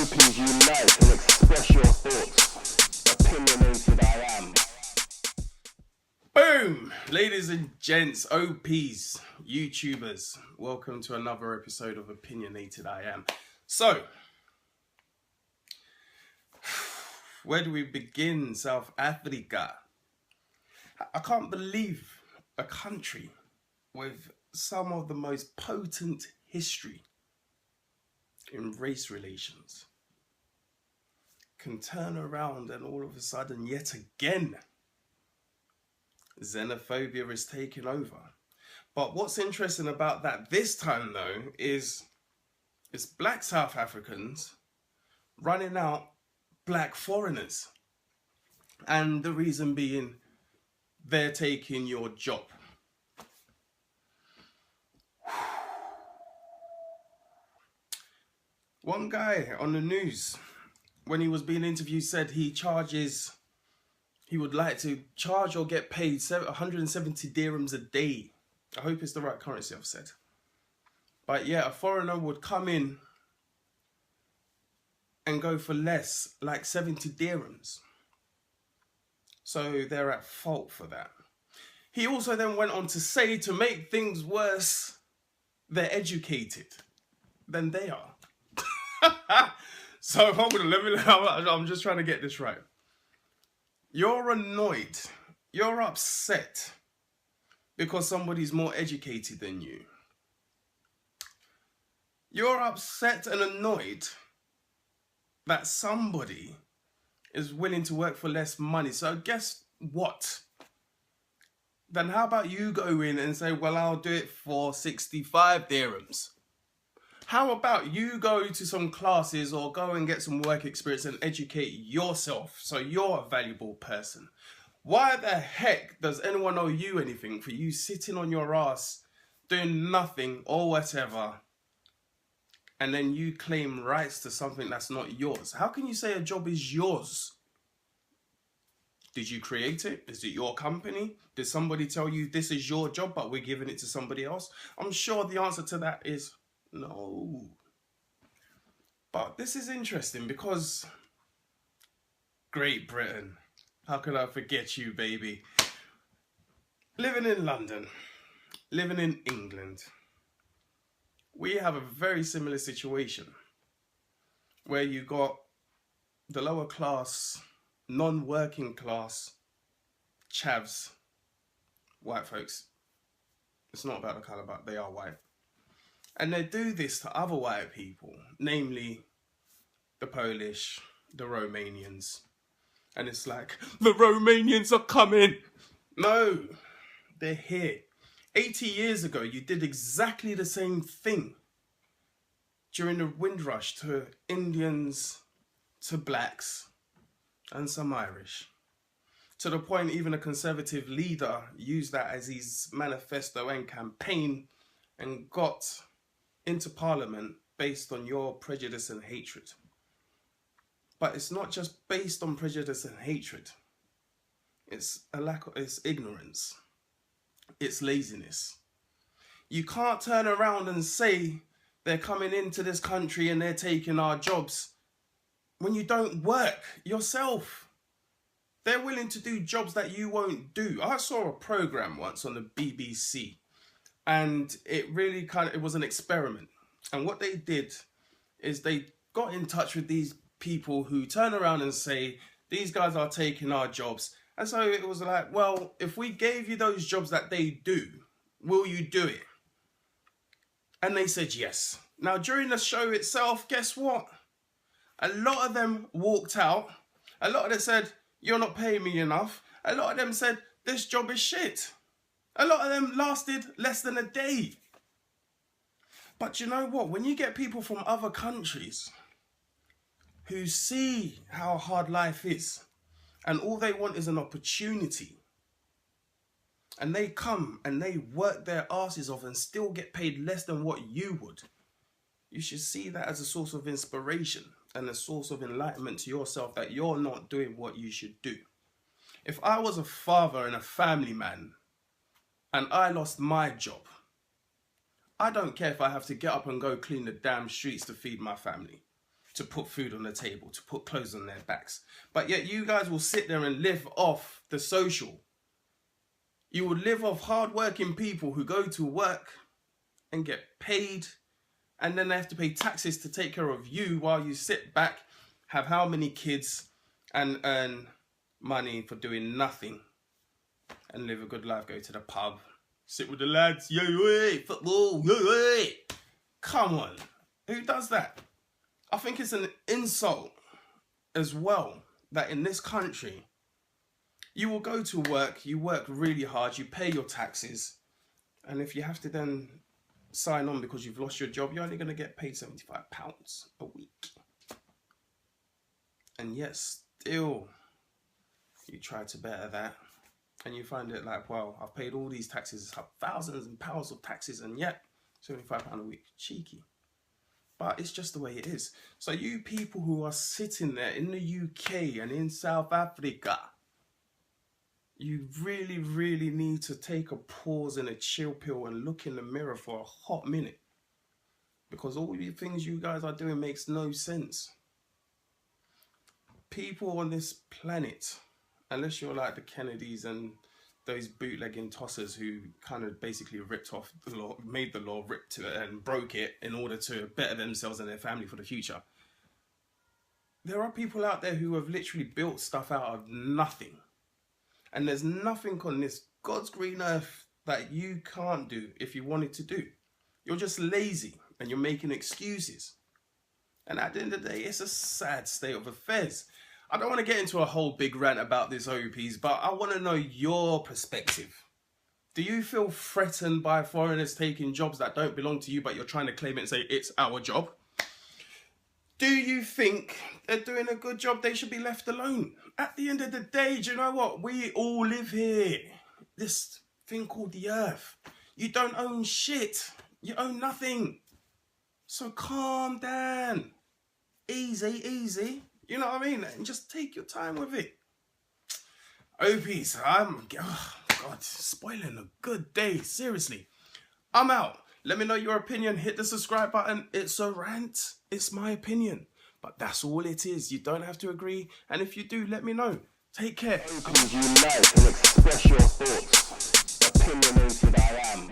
OPs unite and express your thoughts. Opinionated I am. Boom! Ladies and gents, OPs, YouTubers, welcome to another episode of Opinionated I Am. So, where do we begin? South Africa. I can't believe a country with some of the most potent history in race relations can turn around and all of a sudden, yet again, xenophobia is taking over. But what's interesting about that this time though is it's black South Africans running out black foreigners. And the reason being they're taking your job. One guy on the news, when he was being interviewed, said he would like to charge or get paid 170 dirhams a day. I hope it's the right currency I've said. But yeah, a foreigner would come in and go for less, like 70 dirhams. So they're at fault for that. He also then went on to say, to make things worse, they're educated than they are. So hold on, I'm just trying to get this right. You're annoyed, you're upset because somebody's more educated than you. You're upset and annoyed that somebody is willing to work for less money. So guess what? Then how about you go in and say, well, I'll do it for 65 dirhams. How about you go to some classes or go and get some work experience and educate yourself so you're a valuable person? Why the heck does anyone owe you anything for you sitting on your ass doing nothing or whatever, and then you claim rights to something that's not yours? How can you say a job is yours? Did you create it? Is it your company? Did somebody tell you this is your job but we're giving it to somebody else? I'm sure the answer to that is no. But this is interesting because Great Britain, how could I forget you, baby? Living in London, living in England, we have a very similar situation where you got the lower class, non-working class, chavs, white folks. It's not about the colour, but they are white. And they do this to other white people, namely the Polish, the Romanians. And it's like, the Romanians are coming. No, they're here. 80 years ago, you did exactly the same thing during the Windrush to Indians, to blacks, and some Irish. To the point even a conservative leader used that as his manifesto and campaign and got into parliament based on your prejudice and hatred. But it's not just based on prejudice and hatred. It's ignorance. It's laziness. You can't turn around and say they're coming into this country and they're taking our jobs when you don't work yourself. They're willing to do jobs that you won't do. I saw a program once on the BBC and it really it was an experiment. And what they did is they got in touch with these people who turn around and say, these guys are taking our jobs. And so it was like, well, if we gave you those jobs that they do, will you do it? And they said yes. Now, during the show itself, guess what? A lot of them walked out. A lot of them said, you're not paying me enough. A lot of them said, this job is shit. A lot of them lasted less than a day. But you know what? When you get people from other countries who see how hard life is and all they want is an opportunity, and they come and they work their asses off and still get paid less than what you would, you should see that as a source of inspiration and a source of enlightenment to yourself that you're not doing what you should do. If I was a father and a family man and I lost my job, I don't care if I have to get up and go clean the damn streets to feed my family. to put food on the table, to put clothes on their backs. But yet you guys will sit there and live off the social. You will live off hard-working people who go to work and get paid, and then they have to pay taxes to take care of you while you sit back, have how many kids, and earn money for doing nothing and live a good life. Go to the pub, sit with the lads, yo, football, yo. Come on, who does that? I think it's an insult as well that in this country, you will go to work, you work really hard, you pay your taxes, and if you have to then sign on because you've lost your job, you're only going to get paid £75 a week. And yet still, you try to better that, and you find it like, well, I've paid all these taxes, thousands of pounds of taxes, and yet £75 a week, cheeky. But it's just the way it is. So you people who are sitting there in the UK and in South Africa, you really, really need to take a pause and a chill pill and look in the mirror for a hot minute. Because all the things you guys are doing makes no sense. People on this planet, unless you're like the Kennedys and those bootlegging tossers who kind of basically ripped off the law, made the law, ripped to it and broke it in order to better themselves and their family for the future. There are people out there who have literally built stuff out of nothing. And there's nothing on this God's green earth that you can't do if you wanted to do. You're just lazy and you're making excuses. And at the end of the day, it's a sad state of affairs. I don't want to get into a whole big rant about this, OPs, but I want to know your perspective. Do you feel threatened by foreigners taking jobs that don't belong to you, but you're trying to claim it and say it's our job? Do you think they're doing a good job? They should be left alone. At the end of the day, do you know what? We all live here. This thing called the earth. You don't own shit. You own nothing. So calm down. Easy, easy. You know what I mean? And just take your time with it. OPs, God, spoiling a good day. Seriously. I'm out. Let me know your opinion. Hit the subscribe button. It's a rant. It's my opinion. But that's all it is. You don't have to agree. And if you do, let me know. Take care. Opens you like and express your thoughts. Opinionated I am.